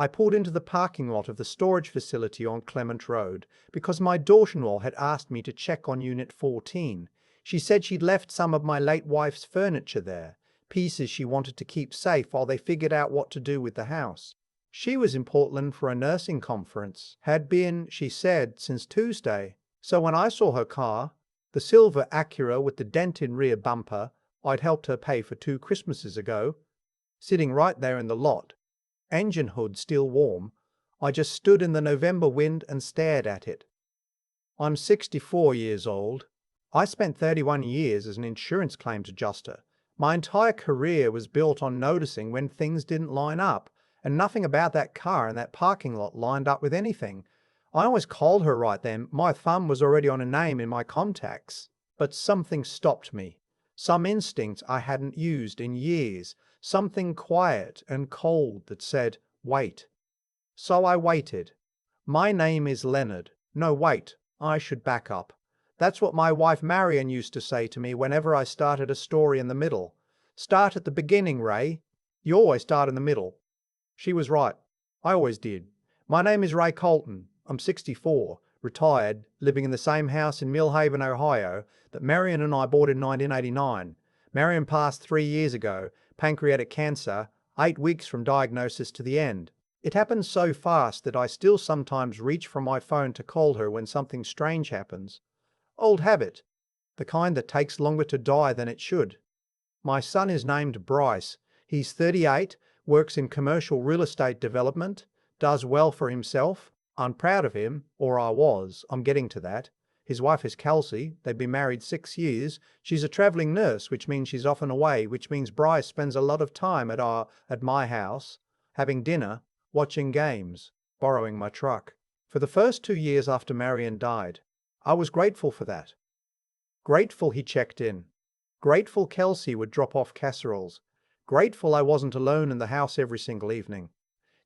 I pulled into the parking lot of the storage facility on Clement Road because my daughter-in-law had asked me to check on Unit 14. She said she'd left some of my late wife's furniture there, pieces she wanted to keep safe while they figured out what to do with the house. She was in Portland for a nursing conference, had been, she said, since Tuesday. So when I saw her car, the silver Acura with the dented rear bumper I'd helped her pay for 2 Christmases ago, sitting right there in the lot, engine hood still warm, I just stood in the November wind and stared at it. I'm 64 years old. I spent 31 years as an insurance claims adjuster. My entire career was built on noticing when things didn't line up, and nothing about that car in that parking lot lined up with anything. I always called her right then. My thumb was already on a name in my contacts. But something stopped me. Some instinct I hadn't used in years. Something quiet and cold that said, wait. So I waited. My name is Leonard. No, wait, I should back up. That's what my wife Marion used to say to me whenever I started a story in the middle. Start at the beginning, Ray. You always start in the middle. She was right. I always did. My name is Ray Colton. I'm 64, retired, living in the same house in Millhaven, Ohio, that Marion and I bought in 1989. Marion passed 3 years ago, pancreatic cancer, 8 weeks from diagnosis to the end. It happened so fast that I still sometimes reach for my phone to call her when something strange happens. Old habit, the kind that takes longer to die than it should. My son is named Bryce. He's 38, works in commercial real estate development, does well for himself. I'm proud of him, or I was. I'm getting to that. His wife is Kelsey. They've been married 6 years. She's a traveling nurse, which means she's often away, which means Bryce spends a lot of time at my house, having dinner, watching games, borrowing my truck. For the first 2 years after Marion died, I was grateful for that. Grateful he checked in. Grateful Kelsey would drop off casseroles. Grateful I wasn't alone in the house every single evening.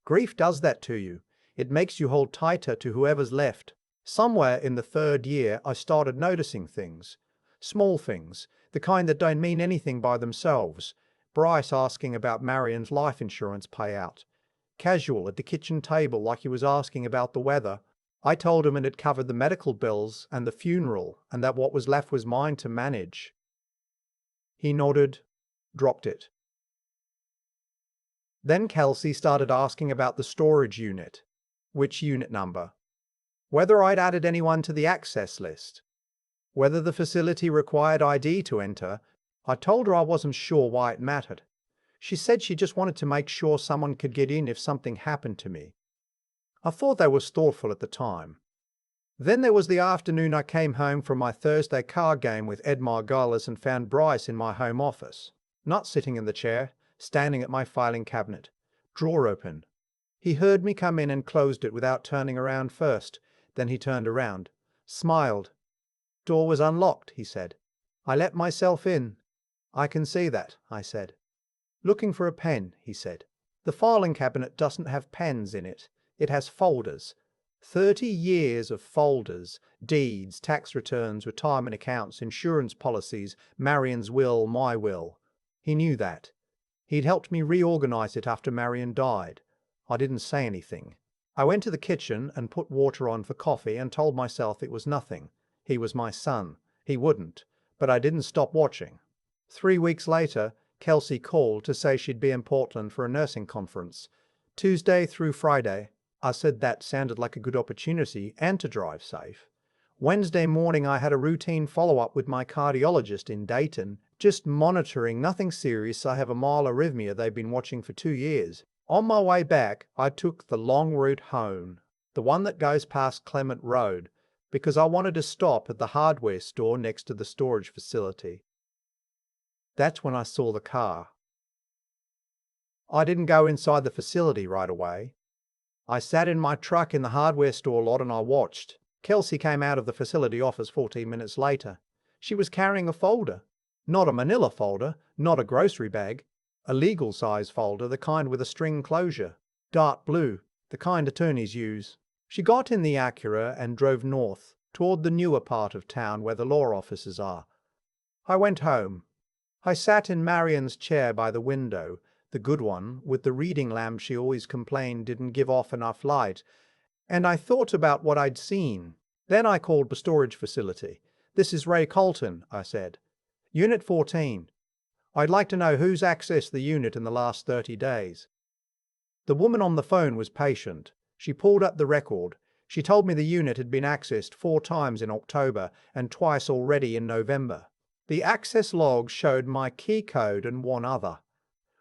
Grief does that to you. It makes you hold tighter to whoever's left. Somewhere in the 3rd year, I started noticing things. Small things, the kind that don't mean anything by themselves. Bryce asking about Marion's life insurance payout. Casual at the kitchen table like he was asking about the weather. I told him it had covered the medical bills and the funeral, and that what was left was mine to manage. He nodded, dropped it. Then Kelsey started asking about the storage unit. Which unit number? Whether I'd added anyone to the access list. Whether the facility required ID to enter. I told her I wasn't sure why it mattered. She said she just wanted to make sure someone could get in if something happened to me. I thought that was thoughtful at the time. Then there was the afternoon I came home from my Thursday card game with Ed Margolis and found Bryce in my home office. Not sitting in the chair, standing at my filing cabinet, drawer open. He heard me come in and closed it without turning around first. Then he turned around, smiled. Door was unlocked, he said. I let myself in. I can see that, I said. Looking for a pen, he said. The filing cabinet doesn't have pens in it. It has folders. 30 years of folders, deeds, tax returns, retirement accounts, insurance policies, Marion's will, my will. He knew that. He'd helped me reorganize it after Marion died. I didn't say anything. I went to the kitchen and put water on for coffee and told myself it was nothing. He was my son. He wouldn't. But I didn't stop watching. 3 weeks later, Kelsey called to say she'd be in Portland for a nursing conference. Tuesday through Friday. I said that sounded like a good opportunity and to drive safe. Wednesday morning I had a routine follow-up with my cardiologist in Dayton, just monitoring, nothing serious. I have a mild arrhythmia they've been watching for 2 years. On my way back, I took the long route home, the one that goes past Clement Road, because I wanted to stop at the hardware store next to the storage facility. That's when I saw the car. I didn't go inside the facility right away. I sat in my truck in the hardware store lot and I watched. Kelsey came out of the facility office 14 minutes later. She was carrying a folder. Not a manila folder, not a grocery bag. A legal size folder, the kind with a string closure. Dark blue, the kind attorneys use. She got in the Acura and drove north, toward the newer part of town where the law offices are. I went home. I sat in Marion's chair by the window, The good one, with the reading lamp she always complained didn't give off enough light, and I thought about what I'd seen. Then I called the storage facility. "This is Ray Colton," I said. "Unit 14. I'd like to know who's accessed the unit in the last 30 days. The woman on the phone was patient. She pulled up the record. She told me the unit had been accessed 4 times in October and twice already in November. The access logs showed my key code and one other.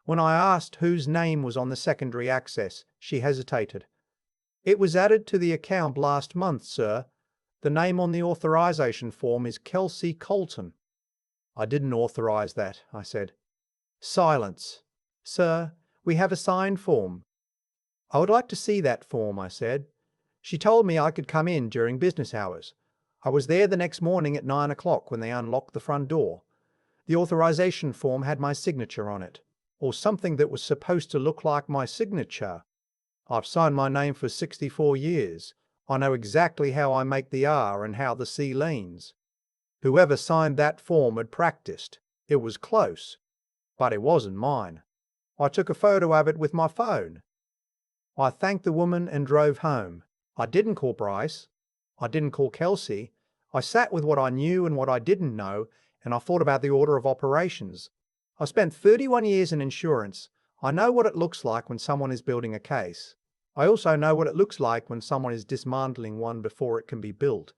When I asked whose name was on the secondary access, she hesitated. "It was added to the account last month, sir. The name on the authorization form is Kelsey Colton." "I didn't authorize that," I said. Silence. "Sir, we have a signed form." "I would like to see that form," I said. She told me I could come in during business hours. I was there the next morning at 9 o'clock when they unlocked the front door. The authorization form had my signature on it, or something that was supposed to look like my signature. I've signed my name for 64 years. I know exactly how I make the R and how the C leans. Whoever signed that form had practiced. It was close, but it wasn't mine. I took a photo of it with my phone. I thanked the woman and drove home. I didn't call Bryce. I didn't call Kelsey. I sat with what I knew and what I didn't know, and I thought about the order of operations. I spent 31 years in insurance. I know what it looks like when someone is building a case. I also know what it looks like when someone is dismantling one before it can be built.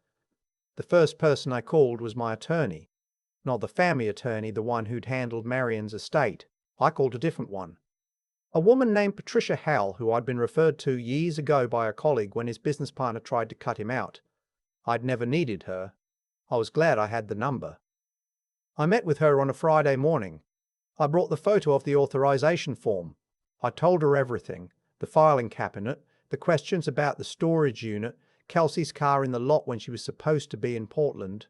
The first person I called was my attorney. Not the family attorney, the one who'd handled Marion's estate. I called a different one. A woman named Patricia Howell, who I'd been referred to years ago by a colleague when his business partner tried to cut him out. I'd never needed her. I was glad I had the number. I met with her on a Friday morning. I brought the photo of the authorization form. I told her everything: the filing cabinet, the questions about the storage unit, Kelsey's car in the lot when she was supposed to be in Portland.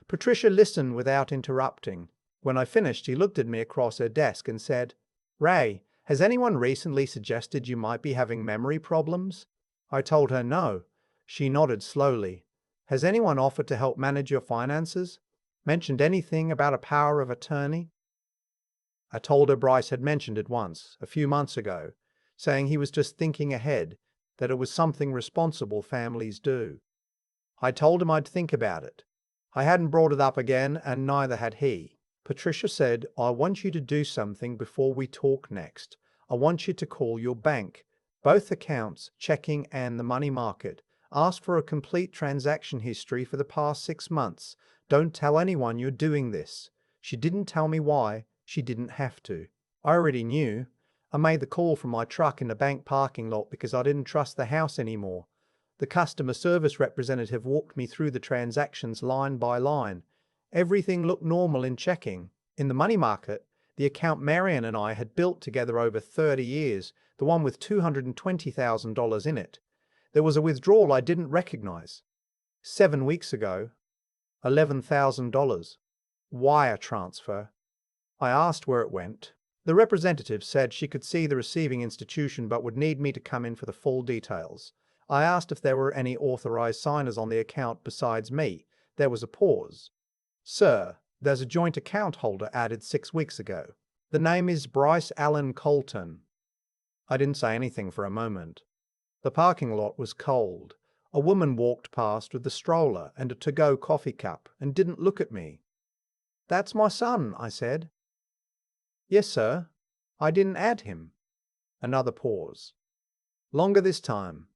Patricia listened without interrupting. When I finished, she looked at me across her desk and said, "Ray, has anyone recently suggested you might be having memory problems?" I told her no. She nodded slowly. "Has anyone offered to help manage your finances? Mentioned anything about a power of attorney?" I told her Bryce had mentioned it once, a few months ago, saying he was just thinking ahead, that it was something responsible families do. I told him I'd think about it. I hadn't brought it up again, and neither had he. Patricia said, "I want you to do something before we talk next. I want you to call your bank, both accounts, checking and the money market. Ask for a complete transaction history for the past 6 months. Don't tell anyone you're doing this." She didn't tell me why. She didn't have to. I already knew. I made the call from my truck in the bank parking lot because I didn't trust the house anymore. The customer service representative walked me through the transactions line by line. Everything looked normal in checking. In the money market, the account Marion and I had built together over 30 years, the one with $220,000 in it, there was a withdrawal I didn't recognize. 7 weeks ago, $11,000. Wire transfer. I asked where it went. The representative said she could see the receiving institution but would need me to come in for the full details. I asked if there were any authorized signers on the account besides me. There was a pause. "Sir, there's a joint account holder added 6 weeks ago. The name is Bryce Allen Colton." I didn't say anything for a moment. The parking lot was cold. A woman walked past with a stroller and a to-go coffee cup and didn't look at me. "That's my son," I said. "Yes, sir. I didn't add him." Another pause. Longer this time.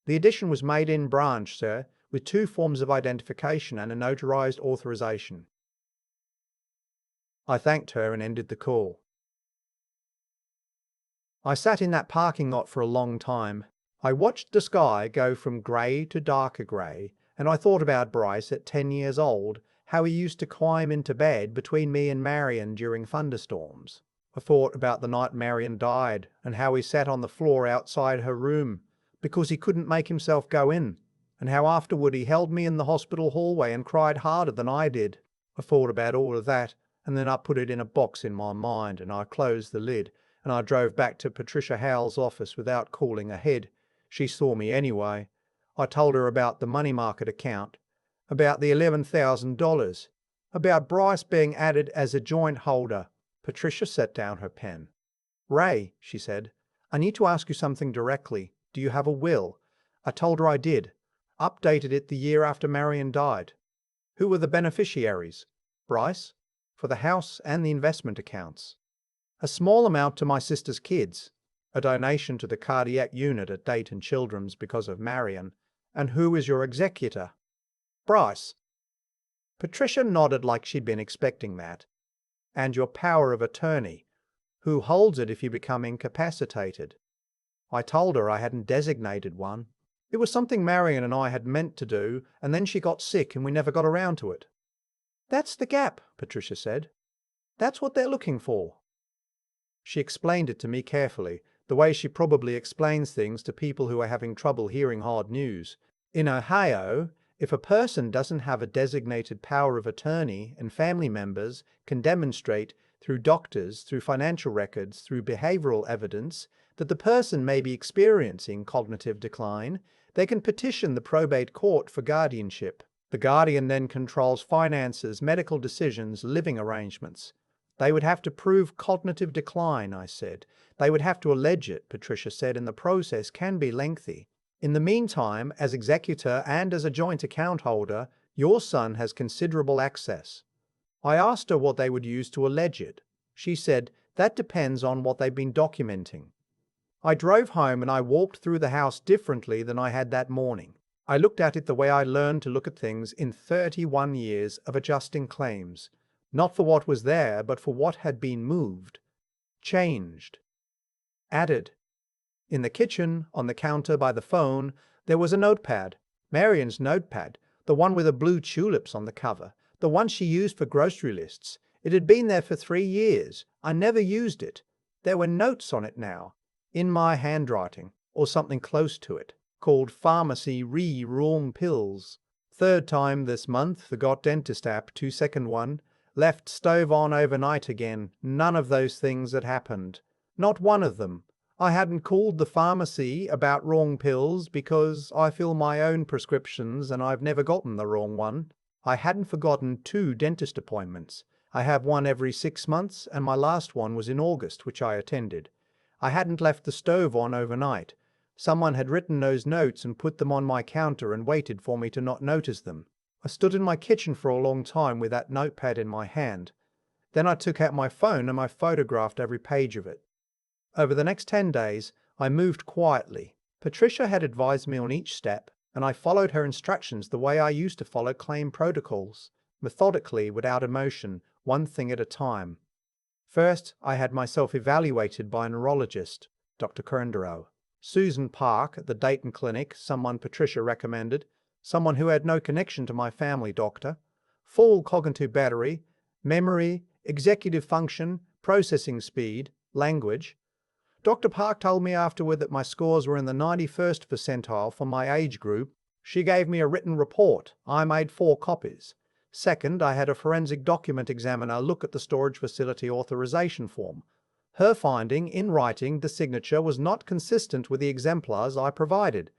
"The addition was made in branch, sir, with 2 forms of identification and a notarized authorization." I thanked her and ended the call. I sat in that parking lot for a long time. I watched the sky go from grey to darker grey, and I thought about Bryce at 10 years old, how he used to climb into bed between me and Marion during thunderstorms. I thought about the night Marion died and how he sat on the floor outside her room because he couldn't make himself go in, and how afterward he held me in the hospital hallway and cried harder than I did. I thought about all of that, and then I put it in a box in my mind, and I closed the lid, and I drove back to Patricia Howell's office without calling ahead. She saw me anyway. I told her about the money market account, about the $11,000, about Bryce being added as a joint holder. Patricia set down her pen. "Ray," she said, "I need to ask you something directly. Do you have a will?" I told her I did. Updated it the year after Marion died. Who were the beneficiaries? Bryce? For the house and the investment accounts. A small amount to my sister's kids. A donation to the cardiac unit at Dayton Children's because of Marion. And who is your executor? Bryce. Patricia nodded like she'd been expecting that. And your power of attorney. Who holds it if you become incapacitated? I told her I hadn't designated one. It was something Marion and I had meant to do, and then she got sick and we never got around to it. That's the gap, Patricia said. That's what they're looking for. She explained it to me carefully, the way she probably explains things to people who are having trouble hearing hard news. In Ohio, if a person doesn't have a designated power of attorney and family members can demonstrate through doctors, through financial records, through behavioral evidence, that the person may be experiencing cognitive decline, they can petition the probate court for guardianship. The guardian then controls finances, medical decisions, living arrangements. They would have to prove cognitive decline, I said. They would have to allege it, Patricia said, and the process can be lengthy. In the meantime, as executor and as a joint account holder, your son has considerable access. I asked her what they would use to allege it. She said, that depends on what they've been documenting. I drove home and I walked through the house differently than I had that morning. I looked at it the way I learned to look at things in 31 years of adjusting claims, not for what was there, but for what had been moved, changed, added. In the kitchen, on the counter by the phone, there was a notepad, Marion's notepad, the one with the blue tulips on the cover, the one she used for grocery lists. It had been there for 3 years. I never used it. There were notes on it now, in my handwriting, or something close to it, called Pharmacy Wrong Pills. Third time this month, the Got Dentist app, 2-second one. Left stove on overnight again. None of those things had happened. Not one of them. I hadn't called the pharmacy about wrong pills because I fill my own prescriptions and I've never gotten the wrong one. I hadn't forgotten 2 dentist appointments. I have one every 6 months and my last one was in August, which I attended. I hadn't left the stove on overnight. Someone had written those notes and put them on my counter and waited for me to not notice them. I stood in my kitchen for a long time with that notepad in my hand. Then I took out my phone and I photographed every page of it. Over the next 10 days, I moved quietly. Patricia had advised me on each step, and I followed her instructions the way I used to follow claim protocols, methodically, without emotion, one thing at a time. First, I had myself evaluated by a neurologist, Dr. Kerndero. Susan Park at the Dayton Clinic, someone Patricia recommended, someone who had no connection to my family doctor. Full cognitive battery, memory, executive function, processing speed, language. Dr. Park told me afterward that my scores were in the 91st percentile for my age group. She gave me a written report. I made 4 copies. Second, I had a forensic document examiner look at the storage facility authorization form. Her finding, in writing, the signature was not consistent with the exemplars I provided.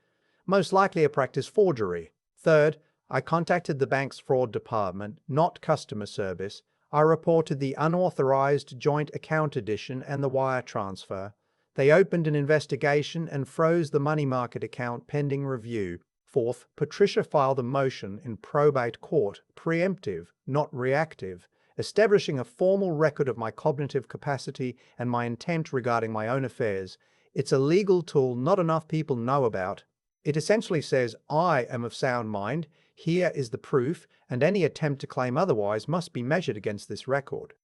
Most likely a practice forgery. Third, I contacted the bank's fraud department, not customer service. I reported the unauthorized joint account addition and the wire transfer. They opened an investigation and froze the money market account pending review. Fourth, Patricia filed a motion in probate court, preemptive, not reactive, establishing a formal record of my cognitive capacity and my intent regarding my own affairs. It's a legal tool not enough people know about. It essentially says, I am of sound mind, here is the proof, and any attempt to claim otherwise must be measured against this record.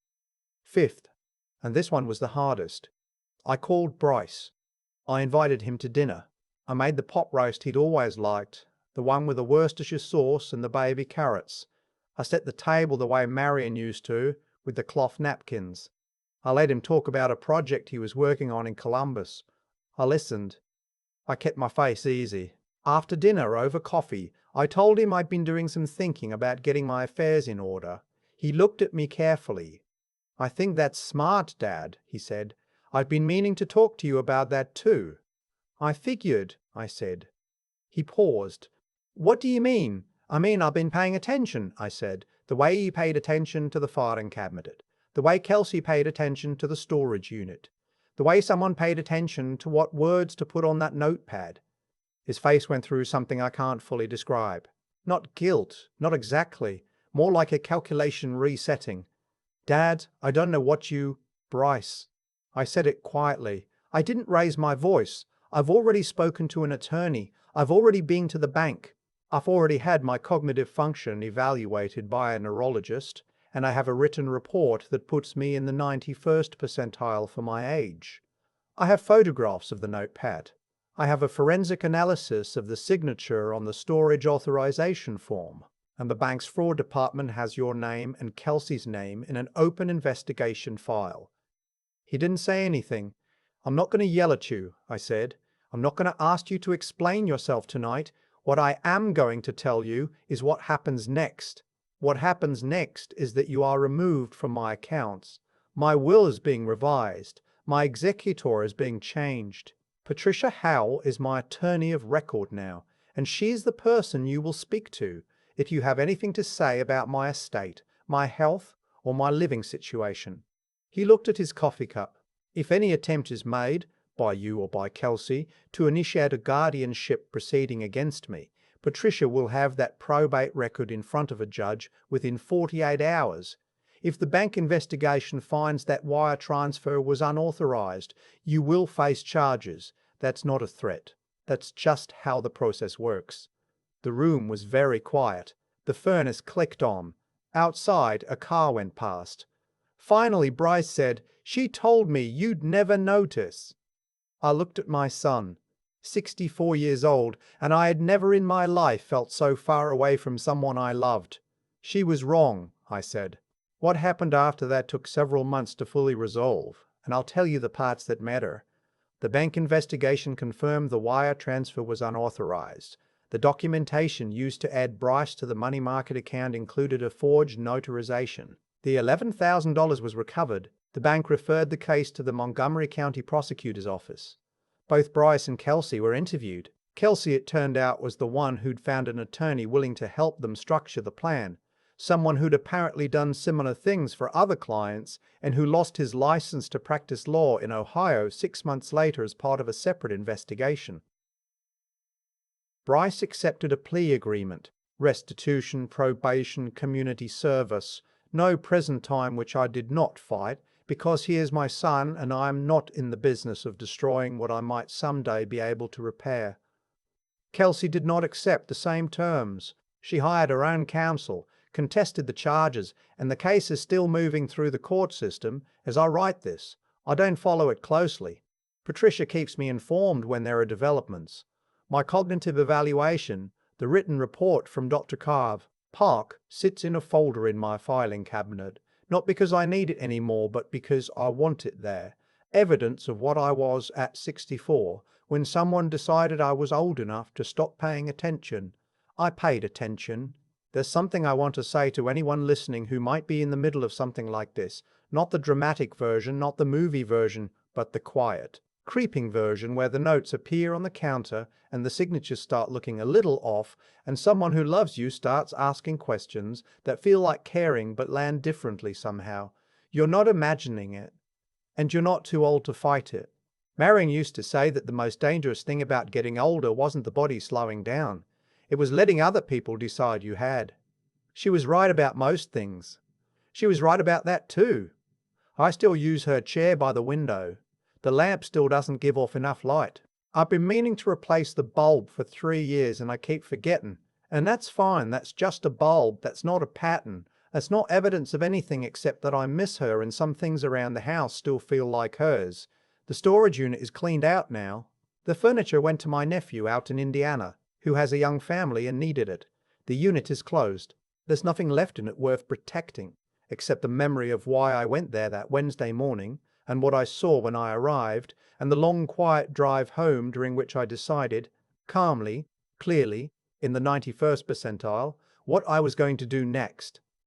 Fifth, and this one was the hardest, I called Bryce. I invited him to dinner. I made the pot roast he'd always liked, the one with the Worcestershire sauce and the baby carrots. I set the table the way Marion used to, with the cloth napkins. I let him talk about a project he was working on in Columbus. I listened. I kept my face easy. After dinner, over coffee, I told him I'd been doing some thinking about getting my affairs in order. He looked at me carefully. I think that's smart, Dad, he said. I've been meaning to talk to you about that too. I figured, I said. He paused. What do you mean? I mean, I've been paying attention, I said, the way he paid attention to the filing cabinet, the way Kelsey paid attention to the storage unit. The way someone paid attention to what words to put on that notepad. His face went through something I can't fully describe. Not guilt, not exactly, more like a calculation resetting. Dad, I don't know what you... Bryce. I said it quietly. I didn't raise my voice. I've already spoken to an attorney. I've already been to the bank. I've already had my cognitive function evaluated by a neurologist, and I have a written report that puts me in the 91st percentile for my age. I have photographs of the notepad. I have a forensic analysis of the signature on the storage authorization form, and the bank's fraud department has your name and Kelsey's name in an open investigation file. He didn't say anything. I'm not going to yell at you, I said. I'm not going to ask you to explain yourself tonight. What I am going to tell you is what happens next. What happens next is that you are removed from my accounts. My will is being revised. My executor is being changed. Patricia Howell is my attorney of record now, and she's the person you will speak to if you have anything to say about my estate, my health, or my living situation. He looked at his coffee cup. If any attempt is made, by you or by Kelsey, to initiate a guardianship proceeding against me, Patricia will have that probate record in front of a judge within 48 hours. If the bank investigation finds that wire transfer was unauthorized, you will face charges. That's not a threat. That's just how the process works. The room was very quiet. The furnace clicked on. Outside, a car went past. Finally, Bryce said, "She told me you'd never notice." I looked at my son, 64 years old, and I had never in my life felt so far away from someone I loved. "She was wrong," I said. What happened after that took several months to fully resolve, and I'll tell you the parts that matter. The bank investigation confirmed the wire transfer was unauthorized. The documentation used to add Bryce to the money market account included a forged notarization. The $11,000 was recovered. The bank referred the case to the Montgomery County Prosecutor's Office. Both Bryce and Kelsey were interviewed. Kelsey, it turned out, was the one who'd found an attorney willing to help them structure the plan. Someone who'd apparently done similar things for other clients and who lost his license to practice law in Ohio 6 months later as part of a separate investigation. Bryce accepted a plea agreement, restitution, probation, community service, no prison time, which I did not fight, because he is my son and I am not in the business of destroying what I might someday be able to repair. Kelsey did not accept the same terms. She hired her own counsel, contested the charges, and the case is still moving through the court system as I write this. I don't follow it closely. Patricia keeps me informed when there are developments. My cognitive evaluation, the written report from Dr. Carve, Park, sits in a folder in my filing cabinet, not because I need it anymore, but because I want it there. Evidence of what I was at 64, when someone decided I was old enough to stop paying attention. I paid attention. There's something I want to say to anyone listening who might be in the middle of something like this. Not the dramatic version, not the movie version, but the quiet, creeping version where the notes appear on the counter and the signatures start looking a little off and someone who loves you starts asking questions that feel like caring but land differently somehow. You're not imagining it, and you're not too old to fight it. Marion used to say that the most dangerous thing about getting older wasn't the body slowing down. It was letting other people decide you had. She was right about most things. She was right about that too. I still use her chair by the window. The lamp still doesn't give off enough light. I've been meaning to replace the bulb for 3 years and I keep forgetting. And that's fine, that's just a bulb, that's not a pattern. That's not evidence of anything except that I miss her and some things around the house still feel like hers. The storage unit is cleaned out now. The furniture went to my nephew out in Indiana, who has a young family and needed it. The unit is closed. There's nothing left in it worth protecting, except the memory of why I went there that Wednesday morning, and what I saw when I arrived, and the long quiet drive home during which I decided, calmly, clearly, in the 91st percentile, what I was going to do next.